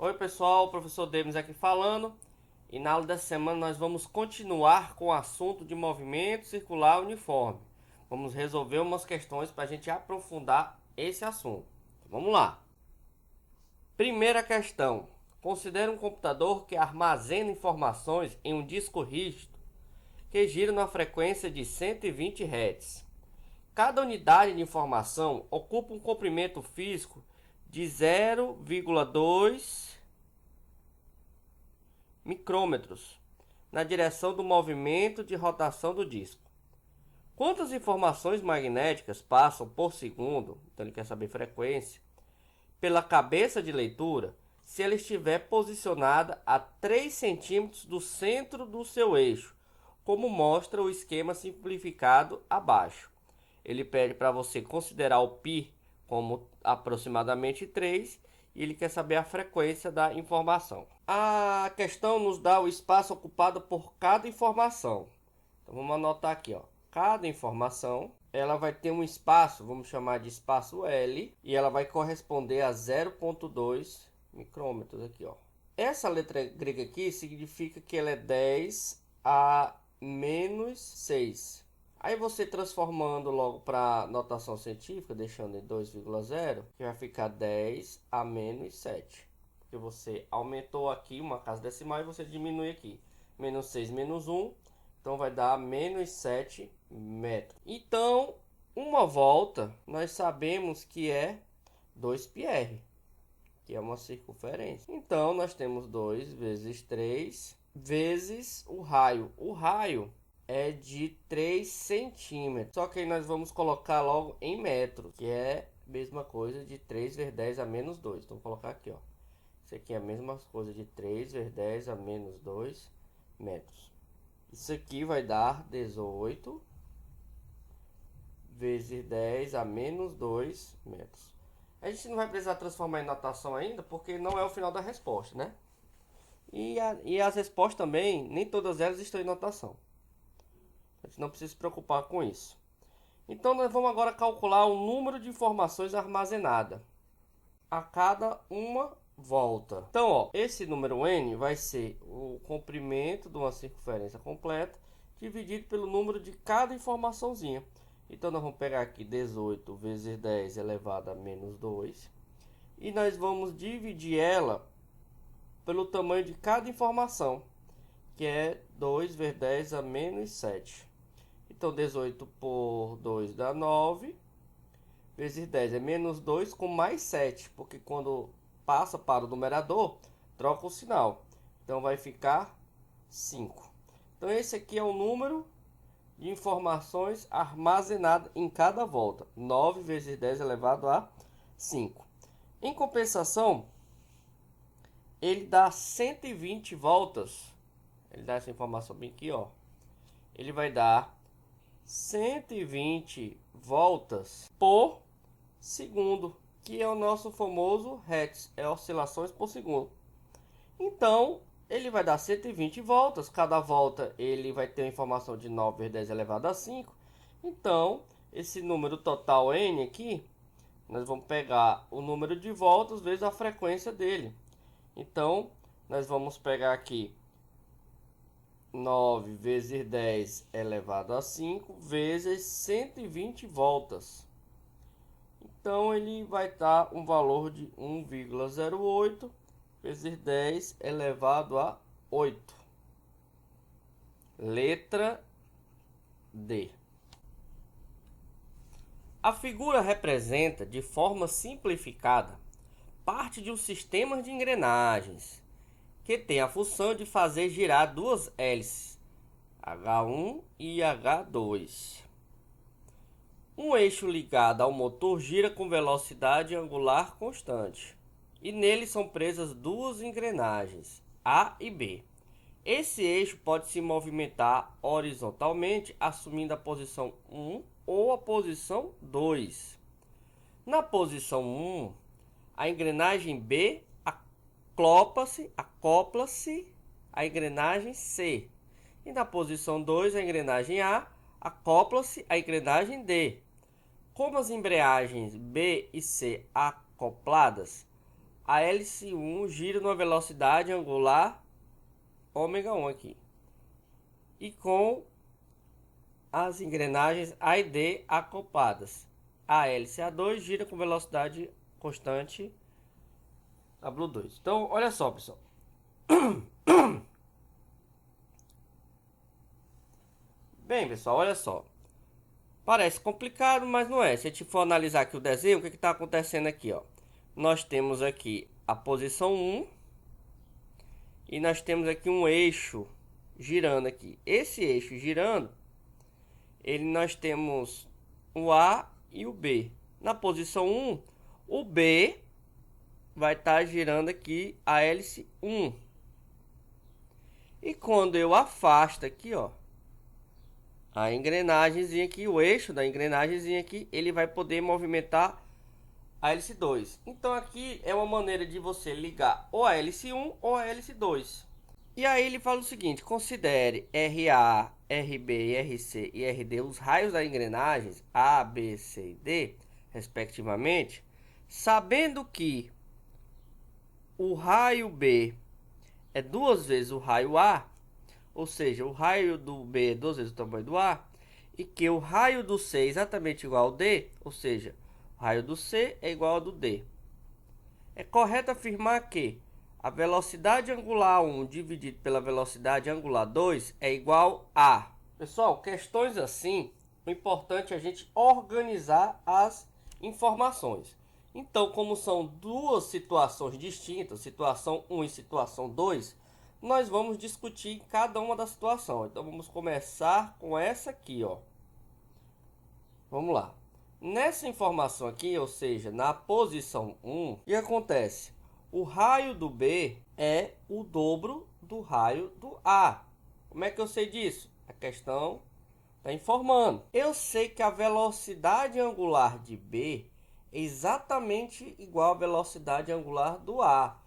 Oi pessoal, o professor Demis aqui falando, e na aula dessa semana nós vamos continuar com o assunto de movimento circular uniforme. Vamos resolver umas questões para a gente aprofundar esse assunto. Então, vamos lá. Primeira questão. Considere um computador que armazena informações em um disco rígido que gira na frequência de 120 Hz. Cada unidade de informação ocupa um comprimento físico de 0,2 micrômetros na direção do movimento de rotação do disco. Quantas informações magnéticas passam por segundo, então ele quer saber frequência, pela cabeça de leitura se ela estiver posicionada a 3 centímetros do centro do seu eixo, como mostra o esquema simplificado abaixo. Ele pede para você considerar o π como aproximadamente 3 e ele quer saber a frequência da informação. A questão nos dá o espaço ocupado por cada informação. Então vamos anotar aqui, ó. Cada informação, ela vai ter um espaço, vamos chamar de espaço L, e ela vai corresponder a 0,2 micrômetros aqui, ó. Essa letra grega aqui significa que ela é 10 a menos 6. Aí você transformando logo para notação científica, deixando em 2,0, que vai ficar 10 a menos 7. Porque você aumentou aqui uma casa decimal e você diminui aqui. Menos 6 menos 1, então vai dar menos 7 metros. Então, uma volta, nós sabemos que é 2πr, que é uma circunferência. Então, nós temos 2 vezes 3 vezes o raio. O raio é de 3 centímetros. Só que aí nós vamos colocar logo em metros, que é a mesma coisa de 3 vezes 10 a menos 2. Então, vou colocar aqui, ó. Isso aqui é a mesma coisa de 3 vezes 10 a menos 2 metros. Isso aqui vai dar 18 vezes 10 a menos 2 metros. A gente não vai precisar transformar em notação ainda, porque não é o final da resposta, né? E as respostas também, nem todas elas estão em notação. A gente não precisa se preocupar com isso. Então, nós vamos agora calcular o número de informações armazenadas a cada uma volta. Então, ó, esse número n vai ser o comprimento de uma circunferência completa dividido pelo número de cada informaçãozinha. Então, nós vamos pegar aqui 18 vezes 10 elevado a menos 2. E nós vamos dividir ela pelo tamanho de cada informação, que é 2 vezes 10 a menos 7. Então, 18 por 2 dá 9, vezes 10 é menos 2 com mais 7, porque quando passa para o numerador, troca o sinal. Então, vai ficar 5. Então, esse aqui é o número de informações armazenadas em cada volta. 9 vezes 10 elevado a 5. Em compensação, ele dá 120 voltas. Ele dá essa informação bem aqui, ó. Ele vai dar 120 voltas por segundo, que é o nosso famoso Hertz, é oscilações por segundo. Então, ele vai dar 120 voltas, cada volta ele vai ter uma informação de 9 vezes 10 elevado a 5. Então, esse número total n aqui, nós vamos pegar o número de voltas vezes a frequência dele. Então, nós vamos pegar aqui 9 vezes 10 elevado a 5 vezes 120 voltas. Então, ele vai dar um valor de 1,08 vezes 10 elevado a 8. Letra D. A figura representa, de forma simplificada, parte de um sistema de engrenagens que tem a função de fazer girar duas hélices, H1 e H2. Um eixo ligado ao motor gira com velocidade angular constante, e nele são presas duas engrenagens, A e B. Esse eixo pode se movimentar horizontalmente, assumindo a posição 1 ou a posição 2. Na posição 1, a engrenagem B acopla-se à engrenagem C. E na posição 2, a engrenagem A acopla-se à engrenagem D. Como as embreagens B e C acopladas a hélice 1 gira numa velocidade angular ômega 1 aqui. E com as engrenagens A e D acopladas. A hélice A2 gira com velocidade constante W2. Então, olha só, pessoal. Bem, pessoal, olha só. Parece complicado, mas não é. Se a gente for analisar aqui o desenho, o que está acontecendo aqui, ó? Nós temos aqui a posição 1 e nós temos aqui um eixo girando aqui. Esse eixo girando, nós temos o A e o B. Na posição 1, o B vai estar girando aqui a hélice 1. E quando eu afasto aqui, ó, a engrenagemzinha aqui, o eixo da engrenagemzinha aqui, ele vai poder movimentar a hélice 2. Então aqui é uma maneira de você ligar ou a hélice 1 ou a hélice 2. E aí ele fala o seguinte: considere RA, RB, RC e RD os raios das engrenagens A, B, C e D, respectivamente, sabendo que o raio B é 2 vezes o raio A, ou seja, o raio do B é 2 vezes o tamanho do A, e que o raio do C é exatamente igual ao D, ou seja, o raio do C é igual ao do D. É correto afirmar que a velocidade angular 1 dividido pela velocidade angular 2 é igual a... Pessoal, questões assim, o importante é a gente organizar as informações. Então, como são duas situações distintas, situação 1 e situação 2, nós vamos discutir cada uma das situações. Então, vamos começar com essa aqui, ó. Vamos lá. Nessa informação aqui, ou seja, na posição 1, o que acontece? O raio do B é o dobro do raio do A. Como é que eu sei disso? A questão está informando. Eu sei que a velocidade angular de B é exatamente igual à velocidade angular do A.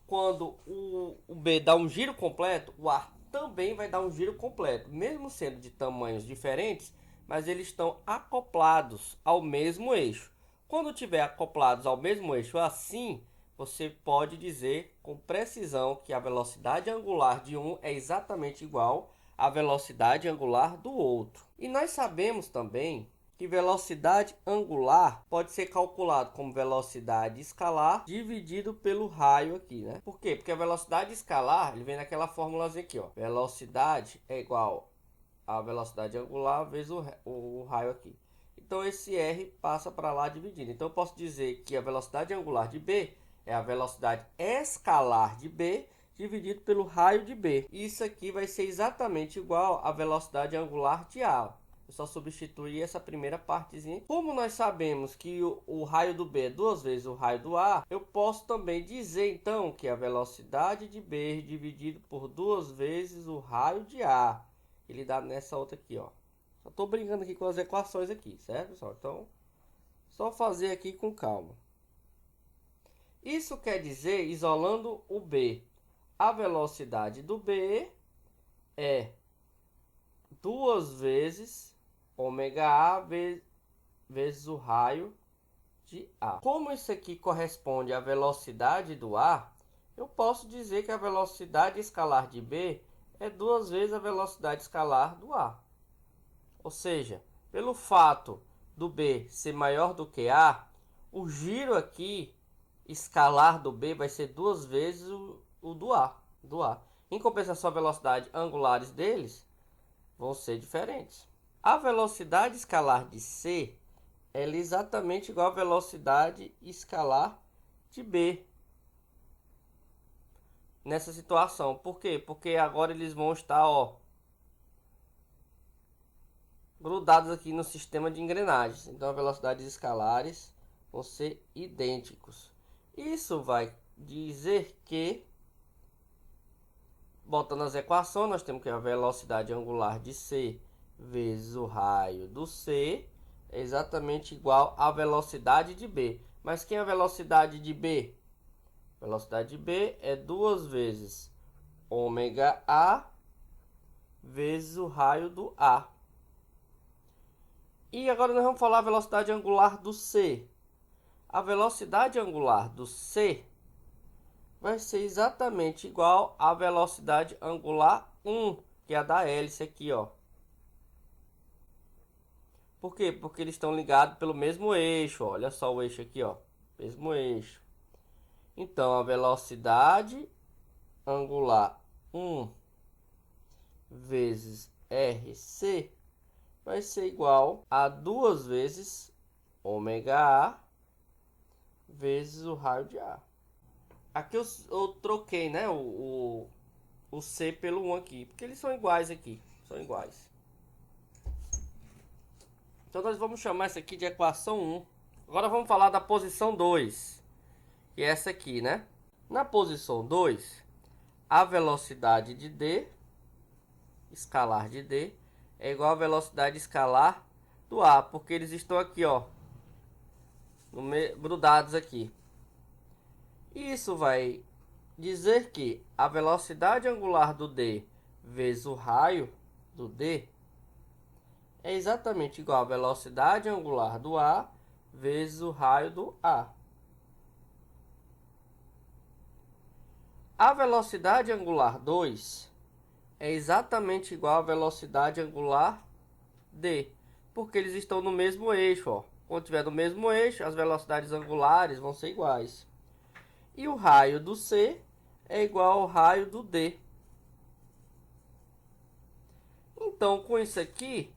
Quando o B dá um giro completo, o A também vai dar um giro completo. Mesmo sendo de tamanhos diferentes, mas eles estão acoplados ao mesmo eixo. Quando tiver acoplados ao mesmo eixo assim, você pode dizer com precisão que a velocidade angular de um é exatamente igual à velocidade angular do outro. E nós sabemos também que velocidade angular pode ser calculado como velocidade escalar dividido pelo raio aqui, né? Por quê? Porque a velocidade escalar, ele vem naquela fórmula aqui, ó. Velocidade é igual a velocidade angular vezes o raio aqui. Então esse R passa para lá dividindo. Então eu posso dizer que a velocidade angular de B é a velocidade escalar de B dividido pelo raio de B. Isso aqui vai ser exatamente igual à velocidade angular de A. Eu só substituir essa primeira partezinha. Como nós sabemos que o raio do B é 2 vezes o raio do A, eu posso também dizer então que a velocidade de B dividido por 2 vezes o raio de A. Ele dá nessa outra aqui, ó. Só tô brincando aqui com as equações aqui, certo, pessoal? Então, só fazer aqui com calma. Isso quer dizer, isolando o B, a velocidade do B é 2 vezes ômega A vezes o raio de A. Como isso aqui corresponde à velocidade do A, eu posso dizer que a velocidade escalar de B é 2 vezes a velocidade escalar do A. Ou seja, pelo fato do B ser maior do que A, o giro aqui escalar do B vai ser 2 vezes o do A. Em compensação, a velocidade angulares deles vão ser diferentes. A velocidade escalar de C é exatamente igual à velocidade escalar de B. Nessa situação. Por quê? Porque agora eles vão estar, ó, grudados aqui no sistema de engrenagens. Então, as velocidades escalares vão ser idênticos. Isso vai dizer que, botando as equações, nós temos que a velocidade angular de C vezes o raio do C é exatamente igual à velocidade de B. Mas quem é a velocidade de B? A velocidade de B é 2 vezes ômega A vezes o raio do A. E agora nós vamos falar a velocidade angular do C. A velocidade angular do C vai ser exatamente igual à velocidade angular 1, que é a da hélice aqui, ó. Por quê? Porque eles estão ligados pelo mesmo eixo, ó. Olha só o eixo aqui, ó. Mesmo eixo. Então, a velocidade angular 1 vezes RC vai ser igual a 2 vezes ômega A vezes o raio de A. Aqui eu troquei, né, o C pelo 1 aqui, porque eles são iguais aqui, são iguais. Então nós vamos chamar essa aqui de equação 1. Agora vamos falar da posição 2, que é essa aqui, né? Na posição 2, a velocidade de D, escalar de D, é igual à velocidade escalar do A, porque eles estão aqui, ó, grudados aqui. Isso vai dizer que a velocidade angular do D vezes o raio do D é exatamente igual à velocidade angular do A vezes o raio do A. A velocidade angular 2 é exatamente igual à velocidade angular D, porque eles estão no mesmo eixo, ó. Quando tiver no mesmo eixo, as velocidades angulares vão ser iguais. E o raio do C é igual ao raio do D. Então, com isso aqui,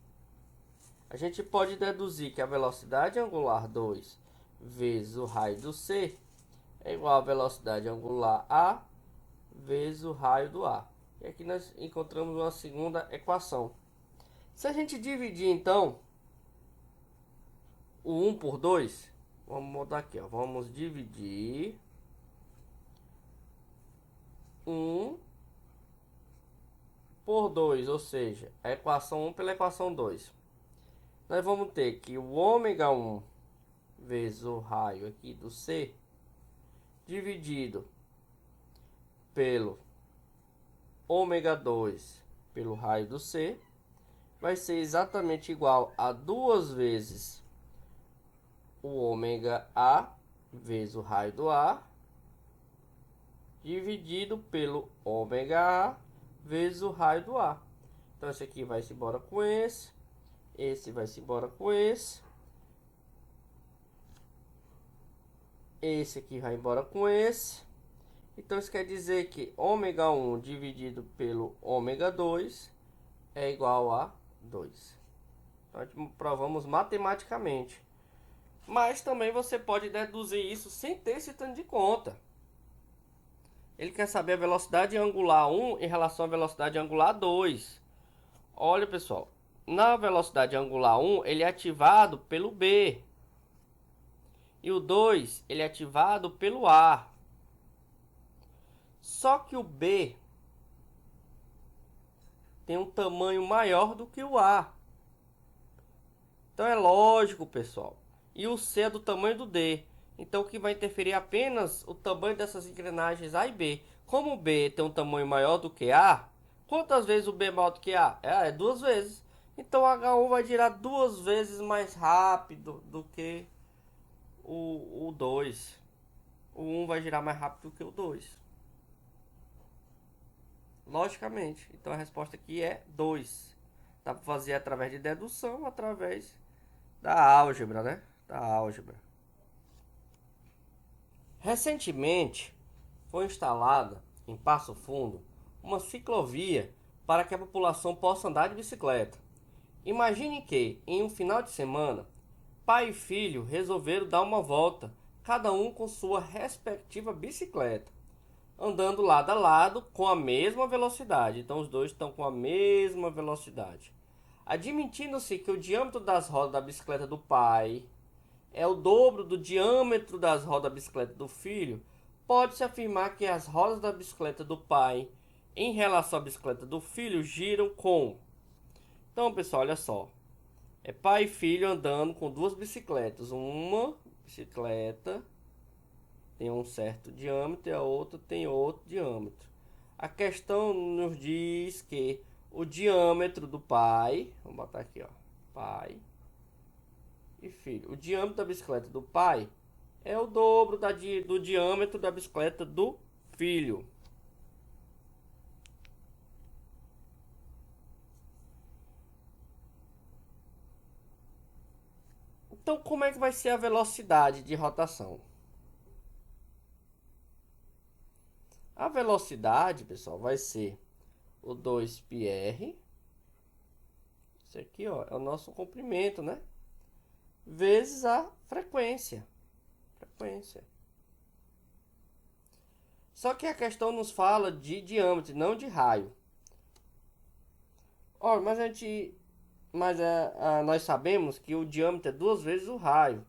a gente pode deduzir que a velocidade angular 2 vezes o raio do C é igual à velocidade angular A vezes o raio do A. E aqui nós encontramos uma segunda equação. Se a gente dividir, então, o 1 por 2, vamos mudar aqui, ó. Vamos dividir 1 por 2, ou seja, a equação 1 pela equação 2. Nós vamos ter que o ômega 1 vezes o raio aqui do C, dividido pelo ômega 2 pelo raio do C, vai ser exatamente igual a 2 vezes o ômega A vezes o raio do A, dividido pelo ômega A vezes o raio do A. Então, esse aqui vai se embora com esse vai se embora com esse aqui vai embora com esse. Então, isso quer dizer que ômega 1 dividido pelo ômega 2 é igual a 2. Então, a gente provamos matematicamente. Mas também você pode deduzir isso sem ter esse tanto de conta. Ele quer saber a velocidade angular 1 em relação à velocidade angular 2. Olha, pessoal, na velocidade angular 1, ele é ativado pelo B. E o 2, ele é ativado pelo A. Só que o B tem um tamanho maior do que o A. Então é lógico, pessoal. E o C é do tamanho do D. Então o que vai interferir é apenas o tamanho dessas engrenagens A e B. Como o B tem um tamanho maior do que A, quantas vezes o B é maior do que A? É 2 vezes. Então o H1 vai girar 2 vezes mais rápido do que o 2. O 1 vai girar mais rápido do que o 2. Logicamente. Então a resposta aqui é 2. Dá para fazer através de dedução, através da álgebra, né? Da álgebra. Recentemente foi instalada em Passo Fundo uma ciclovia para que a população possa andar de bicicleta. Imagine que, em um final de semana, pai e filho resolveram dar uma volta, cada um com sua respectiva bicicleta, andando lado a lado com a mesma velocidade. Então os dois estão com a mesma velocidade. Admitindo-se que o diâmetro das rodas da bicicleta do pai é o dobro do diâmetro das rodas da bicicleta do filho, pode-se afirmar que as rodas da bicicleta do pai em relação à bicicleta do filho giram com... Então, pessoal, olha só. É pai e filho andando com duas bicicletas. Uma bicicleta tem um certo diâmetro e a outra tem outro diâmetro. A questão nos diz que o diâmetro do pai... Vamos botar aqui, ó. Pai e filho. O diâmetro da bicicleta do pai é o dobro do diâmetro da bicicleta do filho. Então, como é que vai ser a velocidade de rotação? A velocidade, pessoal, vai ser o 2πr. Isso aqui, ó, é o nosso comprimento, né? Vezes a frequência. Só que a questão nos fala de diâmetro, não de raio. Ó, nós sabemos que o diâmetro é 2 vezes o raio.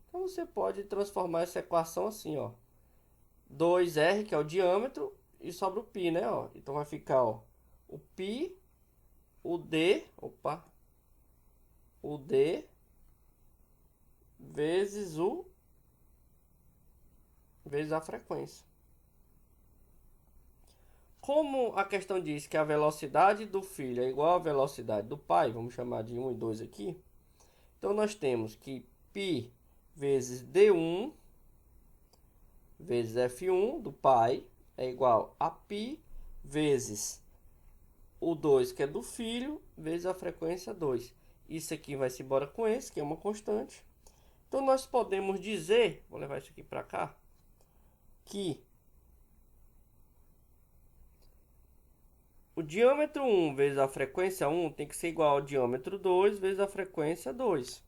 Então você pode transformar essa equação assim, ó. 2r, que é o diâmetro, e sobra o π, né, ó. Então vai ficar, ó, o π, o d vezes a frequência. Como a questão diz que a velocidade do filho é igual à velocidade do pai, vamos chamar de 1 e 2 aqui. Então nós temos que π vezes d1 vezes f1 do pai é igual a π vezes o 2, que é do filho, vezes a frequência 2. Isso aqui vai se embora com esse, que é uma constante. Então nós podemos dizer, vou levar isso aqui para cá, que o diâmetro 1 vezes a frequência 1 tem que ser igual ao diâmetro 2 vezes a frequência 2.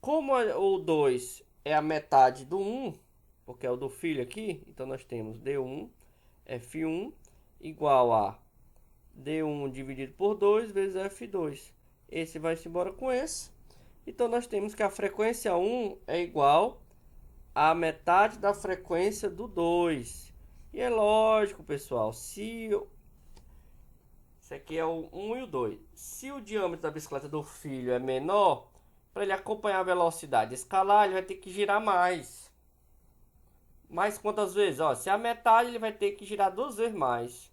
Como o 2 é a metade do 1, porque é o do filho aqui, então nós temos D1, F1, igual a D1 dividido por 2 vezes F2. Esse vai-se embora com esse. Então nós temos que a frequência 1 é igual a metade da frequência do 2. E é lógico, pessoal, isso aqui é o 1 e o 2. Se o diâmetro da bicicleta do filho é menor, para ele acompanhar a velocidade escalar, ele vai ter que girar mais. Mais quantas vezes? Ó, se é a metade, ele vai ter que girar 2 vezes mais.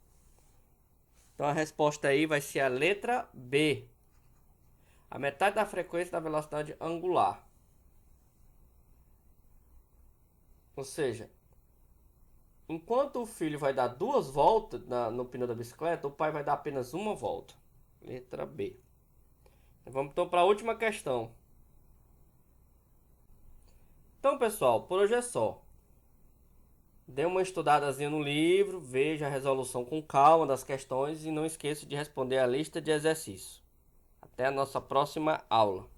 Então a resposta aí vai ser a letra B. A metade da frequência da velocidade angular. Ou seja, enquanto o filho vai dar 2 voltas no pneu da bicicleta, o pai vai dar apenas 1 volta. Letra B. Vamos então para a última questão. Então, pessoal, por hoje é só. Dê uma estudadazinha no livro, veja a resolução com calma das questões e não esqueça de responder a lista de exercícios. Até a nossa próxima aula.